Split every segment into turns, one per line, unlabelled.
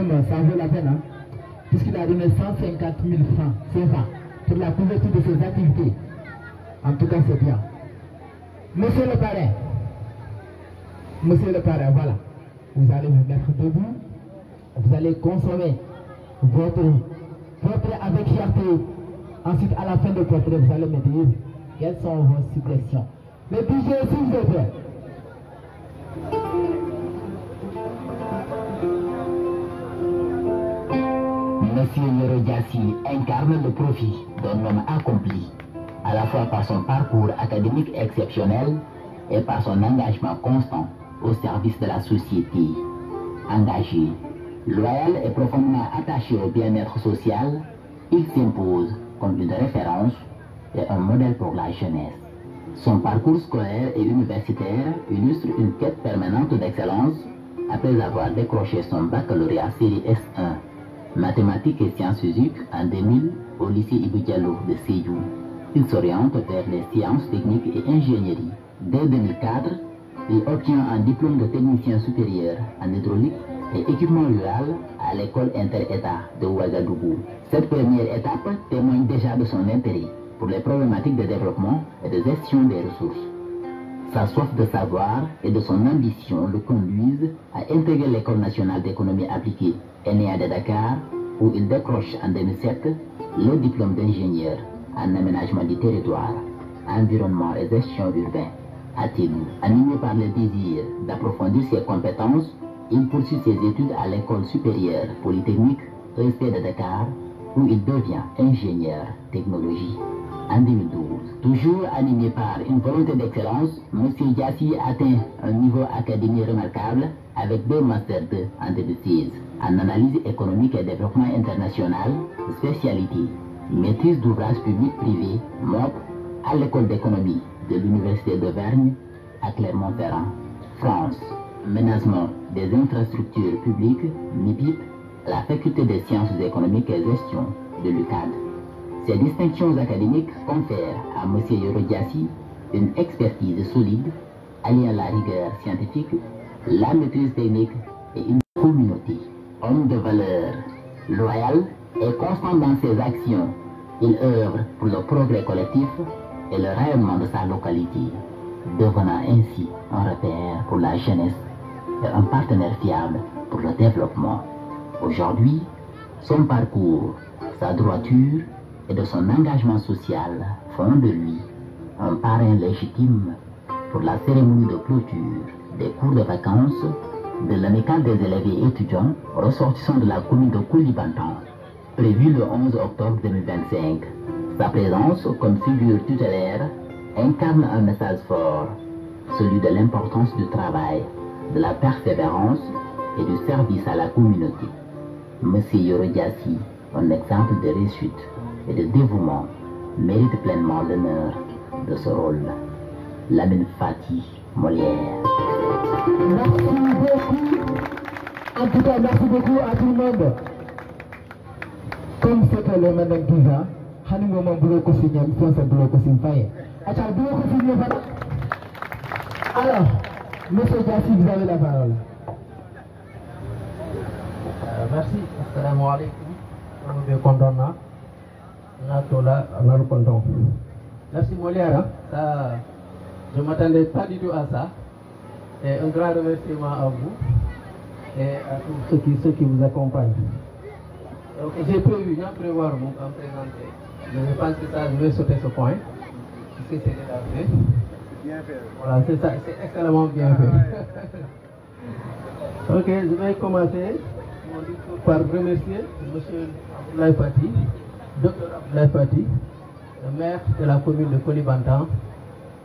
même, ça vaut la peine, hein, puisqu'il a donné 150 000 francs, c'est ça, pour la couverture de ses activités. En tout cas, c'est bien. Monsieur le parrain, voilà. Vous allez vous mettre debout, vous allez consommer votre avec fierté. Ensuite, à la fin du portrait, vous allez me dire quelles sont vos suggestions. Le DJ, s'il vous plaît.
Monsieur Yoro Diassi incarne le profil d'un homme accompli, à la fois par son parcours académique exceptionnel et par son engagement constant au service de la société. Engagé, loyal et profondément attaché au bien-être social, il s'impose comme une référence et un modèle pour la jeunesse. Son parcours scolaire et universitaire illustre une quête permanente d'excellence après avoir décroché son baccalauréat série S1, mathématiques et sciences physiques en 2000 au lycée Ibou Diallo de Sédhiou. Il s'oriente vers les sciences techniques et ingénierie. Dès 2004, il obtient un diplôme de technicien supérieur en hydraulique et équipement rural à l'école inter-État de Ouagadougou. Cette première étape témoigne déjà de son intérêt pour les problématiques de développement et de gestion des ressources. Sa soif de savoir et de son ambition le conduisent à intégrer l'École nationale d'économie appliquée ENEA de Dakar, où il décroche en 2007 le diplôme d'ingénieur en aménagement du territoire, environnement et gestion urbain. Animé par le désir d'approfondir ses compétences, il poursuit ses études à l'école supérieure polytechnique ESP de Dakar, où il devient ingénieur technologie. En 2012, toujours animé par une volonté d'excellence, M. Diassi atteint un niveau académique remarquable avec 2 Master 2 en 2016 en analyse économique et développement international, spécialité maîtrise d'ouvrage public-privé, MOP, à l'école d'économie de l'Université d'Auvergne à Clermont-Ferrand, France. Ménagement des infrastructures publiques, MIPIP, la faculté des sciences économiques et gestion de l'UCAD. Ces distinctions académiques confèrent à M. Yoro Diassi une expertise solide, alliant la rigueur scientifique, la maîtrise technique et une communauté. Homme de valeur, loyal et constant dans ses actions, il œuvre pour le progrès collectif et le rayonnement de sa localité, devenant ainsi un repère pour la jeunesse et un partenaire fiable pour le développement. Aujourd'hui, son parcours, sa droiture et de son engagement social font de lui un parrain légitime pour la cérémonie de clôture des cours de vacances de l'amicale des élèves et étudiants ressortissants de la commune de Koulibantan, prévu le 11 octobre 2025. Sa présence comme figure tutélaire incarne un message fort, celui de l'importance du travail, de la persévérance et du service à la communauté. M. Yoro Diassi, un exemple de réussite et de dévouement, mérite pleinement l'honneur de ce rôle. Lamine Fati, Molière.
Merci beaucoup. En tout cas, merci beaucoup à tout le monde. Comme c'était le Madame Touza, Hanou Maman Boulot Kossignam, François Boulot Kossim-Faye. Achal Boulot Kossim-Faye. Alors, Monsieur Diassi, vous avez la parole.
Merci. Assalamu alaikum. Je suis content. Merci Molière. Je ne m'attendais pas du tout à ça. Et un grand remerciement à vous et à tous ceux qui vous accompagnent. J'ai prévu, j'ai prévoir vous en présenter. Je pense que ça, je vais sauter ce point. Puisque c'est déjà fait. C'est bien fait. Voilà, c'est ça, c'est extrêmement bien fait. Ok, je vais commencer mon discours par remercier M. Abdoulaye Fati, Dr Abdoulaye Fati, le maire de la commune de Koulibantan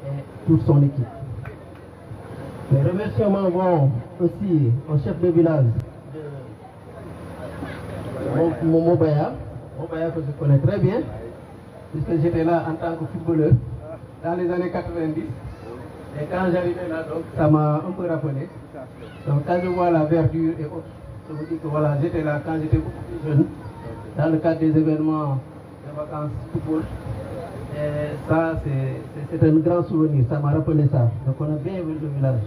et toute son équipe. Les remerciements vont aussi au chef de village de Mobaya que je connais très bien, puisque j'étais là en tant que footballeur dans les années 90. Et quand j'arrivais là, donc, ça m'a un peu rappelé. Donc quand je vois la verdure et autres, je vous dis que voilà, j'étais là quand j'étais beaucoup plus jeune, dans le cadre des événements de vacances football. Et ça, c'est un grand souvenir, ça m'a rappelé ça. Je connais bien le village.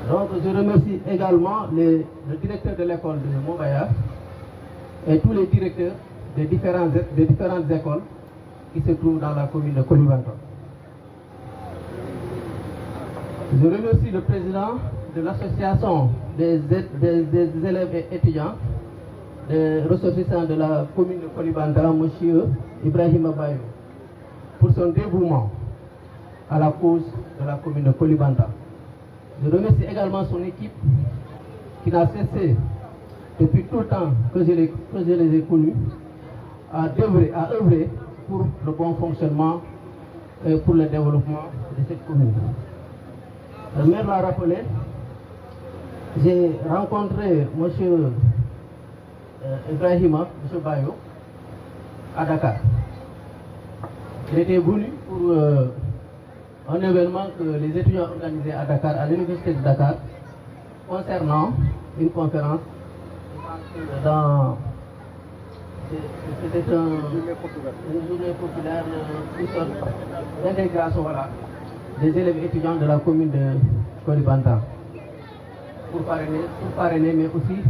Donc je remercie également le directeur de l'école de Montbaya et tous les directeurs des différentes écoles qui se trouvent dans la commune de Kolibantang. Je remercie le président de l'association des élèves et étudiants, des ressortissants de la commune de Kolibantang, M. Ibrahim Abayo, pour son dévouement à la cause de la commune de Kolibantang. Je remercie également son équipe qui n'a cessé depuis tout le temps que je les ai connus à œuvrer pour le bon fonctionnement et pour le développement de cette commune. Le maire l'a rappelé, j'ai rencontré M. Ibrahima, M. Bayo, à Dakar. Il était venu pour un événement que les étudiants organisaient à Dakar, à l'université de Dakar, concernant une conférence c'était une journée populaire d'intégration des élèves étudiants de la commune de Kolibantang pour parrainer, mais aussi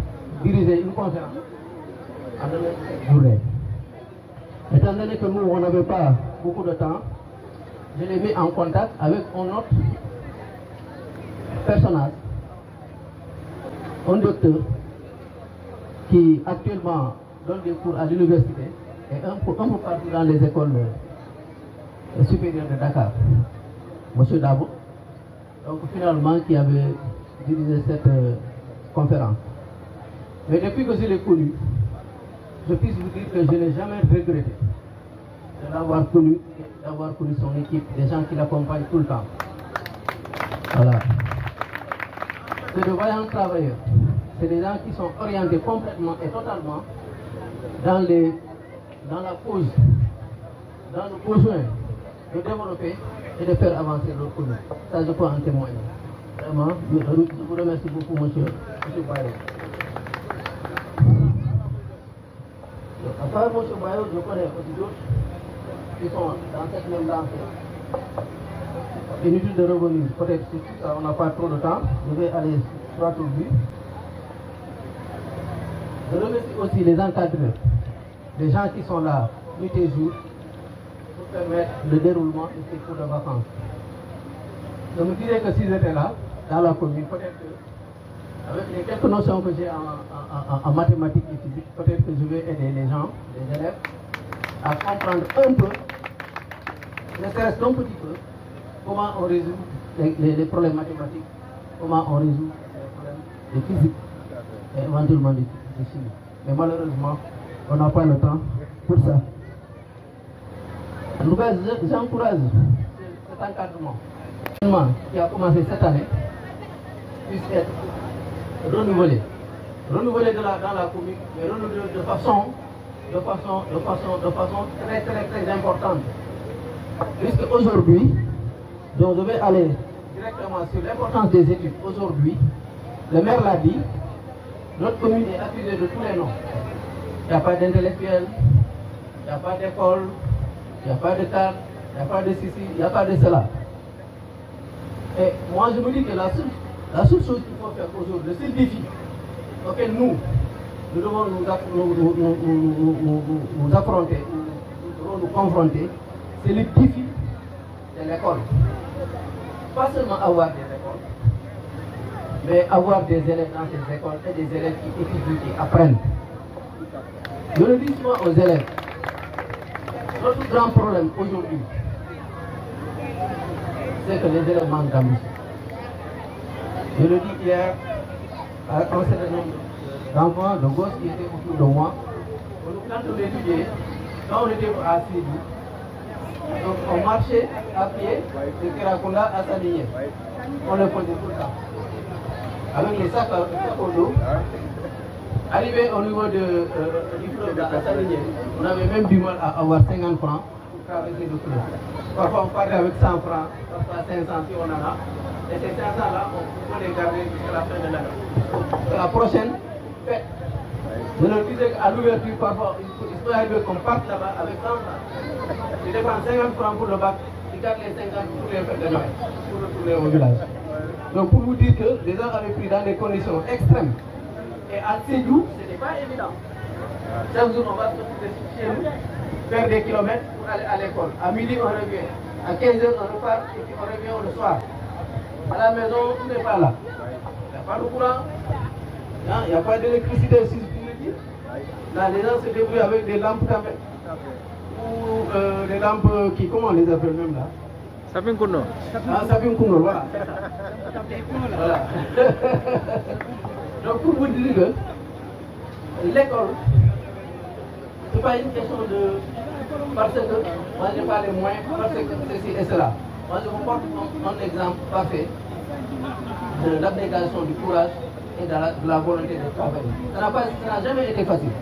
diriger une conférence à cette journée. Étant donné que nous, on n'avait pas beaucoup de temps, je l'ai mis en contact avec un autre personnage, un docteur qui actuellement donne des cours à l'université et un peu partout dans les écoles supérieures de Dakar, M. Dabo, donc finalement qui avait dirigé cette conférence. Mais depuis que je l'ai connu, je puisse vous dire que je n'ai jamais regretté de l'avoir connu et d'avoir connu son équipe, des gens qui l'accompagnent tout le temps. Voilà. C'est de vaillants travailleurs. C'est des gens qui sont orientés complètement et totalement dans la cause, dans le besoin de développer et de faire avancer leur commune. Ça, je peux en témoigner. Vraiment, je vous remercie beaucoup, monsieur Bayo. À part M. Bayo, je connais aussi d'autres qui sont dans cette même lancée. Inutile de revenir, peut-être si on n'a pas trop de temps, je vais aller droit au but. Je remercie aussi les encadreurs, les gens qui sont là nuit et jour pour permettre le déroulement de ces cours de vacances. Je me disais que si j'étais là, dans la commune, peut-être que, avec les quelques notions que j'ai en mathématiques et physique, peut-être que je vais aider les gens, les élèves, à comprendre un peu, ne serait-ce qu'un petit peu, comment on résout les problèmes mathématiques, comment on résout les problèmes de physique et éventuellement de chimie. Mais malheureusement, on n'a pas le temps pour ça. En tout cas, j'encourage cet encadrement qui a commencé cette année puisse être renouvelé. Renouvelé dans la commune, mais renouvelé de façon très très très importante. Puisque aujourd'hui, donc je vais aller directement sur l'importance des études. Aujourd'hui, le maire l'a dit, notre commune est accusée de tous les noms. Il n'y a pas d'intellectuel, il n'y a pas d'école, il n'y a pas de cadre, il n'y a pas de ceci, il n'y a pas de cela. Et moi je me dis que la seule chose qu'il faut faire aujourd'hui, le seul défi auquel nous devons nous affronter, nous devons nous confronter, c'est le défi de l'école. Pas seulement avoir des écoles, mais avoir des élèves dans ces écoles et des élèves qui étudient, qui apprennent. Je le dis souvent aux élèves, notre grand problème aujourd'hui, c'est que les élèves manquent d'ambition. Je le dis hier à un certain nombre d'enfants, de gosses qui étaient autour de moi. Quand on étudiait, quand on était assis, donc on marchait à pied de Kirakunda à Sadigné. On le faisait tout le temps. Avec les sacs au dos. Arrivé au niveau du fleuve à Sadigné, on avait même du mal à avoir 50 francs pour traverser le fleuve. Parfois on parlait avec 100 francs, parfois 500 si on en a. Et ces 500 là, on peut les garder jusqu'à la fin de l'année. La prochaine fête, je leur disais qu'à l'ouverture, parfois, il peut arriver qu'on parte là-bas avec 100 francs. Tu dépenses 50 francs pour le bac, tu gardes les 50 pour les fêtes de Noël, pour retourner au village. Donc pour vous dire que les gens avaient pris dans des conditions extrêmes. Et à Sédhiou, ce n'est pas évident. Chaque jour, on va se chez nous, faire des kilomètres pour aller à l'école. À midi, on revient. À 15h, on repart et puis on revient le soir. À la maison, tout n'est pas là. Il n'y a pas de courant. Il n'y a pas d'électricité, si je puis le dire. Là, les gens se débrouillent avec des lampes quand même. Ou des lampes qui, comment on les appelle même là?
Sapin Kuno.
Ah, Sapin Kuno, voilà. Voilà. Donc pour vous dire que l'école, ce n'est pas une question de... Parce que moi je n'ai pas les moyens, parce que ceci et cela. Moi je vous porte un exemple parfait de l'abnégation, du courage et de la volonté de travailler. Ça n'a jamais été facile.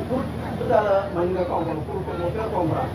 Pour tout à l'heure, pour me faire comprendre.